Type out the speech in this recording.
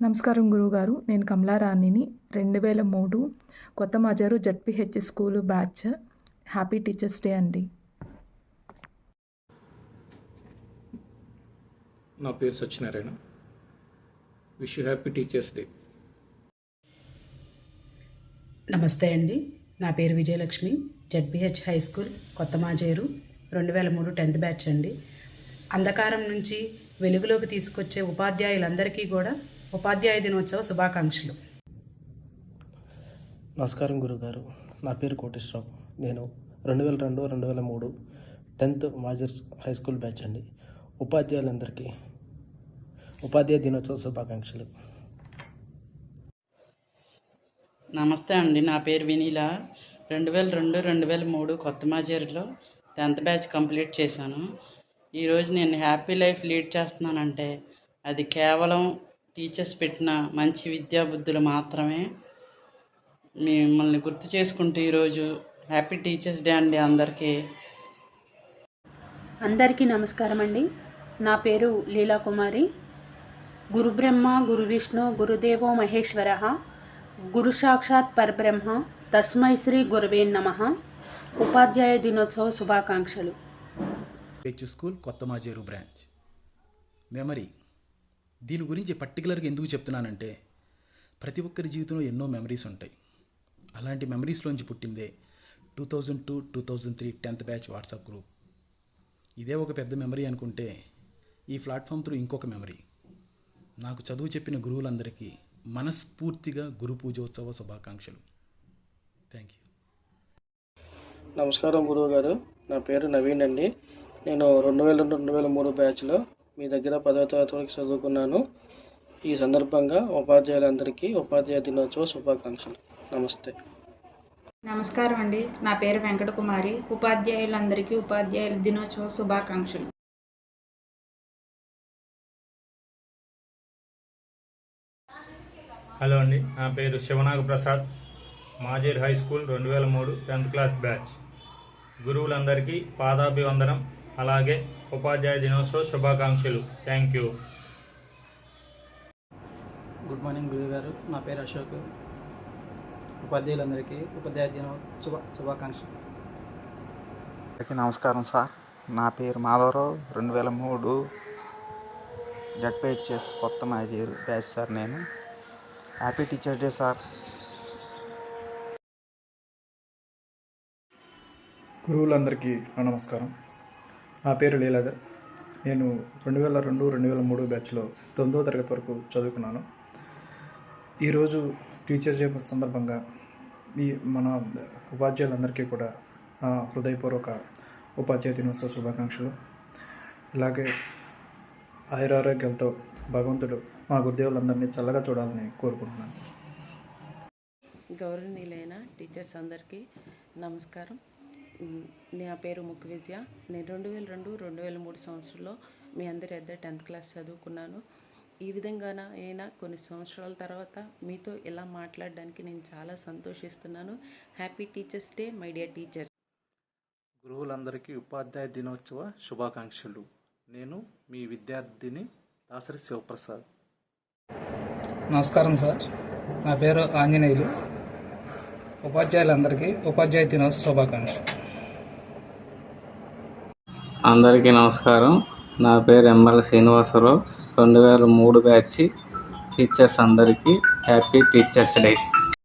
నమస్కారం గురువుగారు. నేను కమలారాణిని. 2003 కొత్త Majaru ZPH school batch. Happy teachers day అండి. నా పేరు Satyanarayana. Wish you happy teachers day. నమస్తే అండి. నా పేరు విజయలక్ష్మి. జడ్పీహెచ్ హై స్కూల్ కొత్త మాజేరు 2003 10th బ్యాచ్ అండి. అంధకారం నుంచి వెలుగులోకి తీసుకొచ్చే ఉపాధ్యాయులందరికీ కూడా ఉపాధ్యాయ దినోత్సవ శుభాకాంక్షలు. నమస్కారం గురుగారు. నా పేరు కోటేశ్వరరావు. నేను 2002-2003 10th మాజర్ హై స్కూల్ బ్యాచ్ అండి. ఉపాధ్యాయులందరికీ ఉపాధ్యాయ దినోత్సవ శుభాకాంక్షలు. నమస్తే అండి. నా పేరు వినీల. 2002-2003 కొత్త మాజేరులో 10th బ్యాచ్ కంప్లీట్ చేశాను. ఈరోజు నేను హ్యాపీ లైఫ్ లీడ్ చేస్తున్నానంటే అది కేవలం టీచర్స్ పెట్టిన మంచి విద్యా బుద్ధులు మాత్రమే. మిమ్మల్ని గుర్తు చేసుకుంటూ ఈరోజు హ్యాపీ టీచర్స్ డే అండి అందరికీ నమస్కారం అండి. నా పేరు లీలాకుమారి. గురు బ్రహ్మ గురు విష్ణు గురుదేవో మహేశ్వర గురు సాక్షాత్ పరబ్రహ్మ తస్మై శ్రీ గురవే నమః. ఉపాధ్యాయ దినోత్సవ శుభాకాంక్షలు. హెచ్ స్కూల్ కొత్త మాజేరు బ్రాంచ్. మెమరీ, దీని గురించి పర్టికులర్గా ఎందుకు చెప్తున్నానంటే ప్రతి ఒక్కరి జీవితంలో ఎన్నో మెమరీస్ ఉంటాయి. అలాంటి మెమరీస్లోంచి పుట్టిందే 2002-2003 10th బ్యాచ్ వాట్సాప్ గ్రూప్. ఇదే ఒక పెద్ద మెమరీ అనుకుంటే ఈ ప్లాట్ఫామ్ త్రూ ఇంకొక మెమరీ. నాకు చదువు చెప్పిన గురువులందరికీ మనస్ఫూర్తిగా గురు పూజోత్సవ శుభాకాంక్షలు. Thank you. నమస్కారం గురువుగారు. నా పేరు నవీన్ అండి. నేను 2002-2003 బ్యాచ్లో మీ దగ్గర 10వ తరగతి వరకు చదువుకున్నాను. ఈ సందర్భంగా ఉపాధ్యాయులందరికీ ఉపాధ్యాయ దినోత్సవ శుభాకాంక్షలు. నమస్తే. నమస్కారం అండి. నా పేరు వెంకటకుమారి. ఉపాధ్యాయులందరికీ ఉపాధ్యాయుల దినోత్సవ శుభాకాంక్షలు. హలో అండి. నా పేరు Shivanaga Prasad. Majer high school 2003 10th class batch. గురువులందరికీ పాదాభివందనం, అలాగే ఉపాధ్యాయ దినోత్సవ శుభాకాంక్షలు. Thank you. గుడ్ మార్నింగ్ గురుగారు. నా పేరు అశోక్. ఉపాధ్యాయులందరికీ ఉపాధ్యాయ దినోత్సవ శుభాకాంక్షలు. అందరికీ నమస్కారం సార్. నా పేరు మాధవరావు. 2003 జడ్పీహెచ్ఎస్ కొత్త మాజేరు బ్యాచ్ సార్. నేను హ్యాపీ టీచర్స్ డే సార్. గురువులందరికీ నమస్కారం. నా పేరు లీలాధర్. నేను 2002-2003 బ్యాచ్లో 9వ తరగతి వరకు చదువుకున్నాను. ఈరోజు టీచర్స్ డే సందర్భంగా మన ఉపాధ్యాయులందరికీ కూడా నా హృదయపూర్వక ఉపాధ్యాయ దినోత్సవ శుభాకాంక్షలు. ఇలాగే ఆయురారోగ్యాలతో భగవంతుడు మా గురుదేవులందరినీ చల్లగా చూడాలని కోరుకుంటున్నాను. గౌరవనీయులైన టీచర్స్ అందరికీ నమస్కారం. నా పేరు ముక్కు విజయ. నేను 2002-2003 సంవత్సరంలో మీ అందరి వద్ద 10th క్లాస్ చదువుకున్నాను. ఈ విధంగా అయినా కొన్ని సంవత్సరాల తర్వాత మీతో ఇలా మాట్లాడడానికి నేను చాలా సంతోషిస్తున్నాను. Happy teachers day my dear teachers. గురువులందరికీ ఉపాధ్యాయ దినోత్సవ శుభాకాంక్షలు. నేను మీ విద్యార్థిని దాసరి శివప్రసాద్. నమస్కారం సార్. నా పేరు ఆంజనేయులు. ఉపాధ్యాయులందరికీ ఉపాధ్యాయ దినోత్సవ శుభాకాంక్షలు. అందరికీ నమస్కారం. నా పేరు ఎంఎల్ శ్రీనివాసరావు. 2003 బ్యాచ్ టీచర్స్ అందరికీ హ్యాపీ టీచర్స్ డే.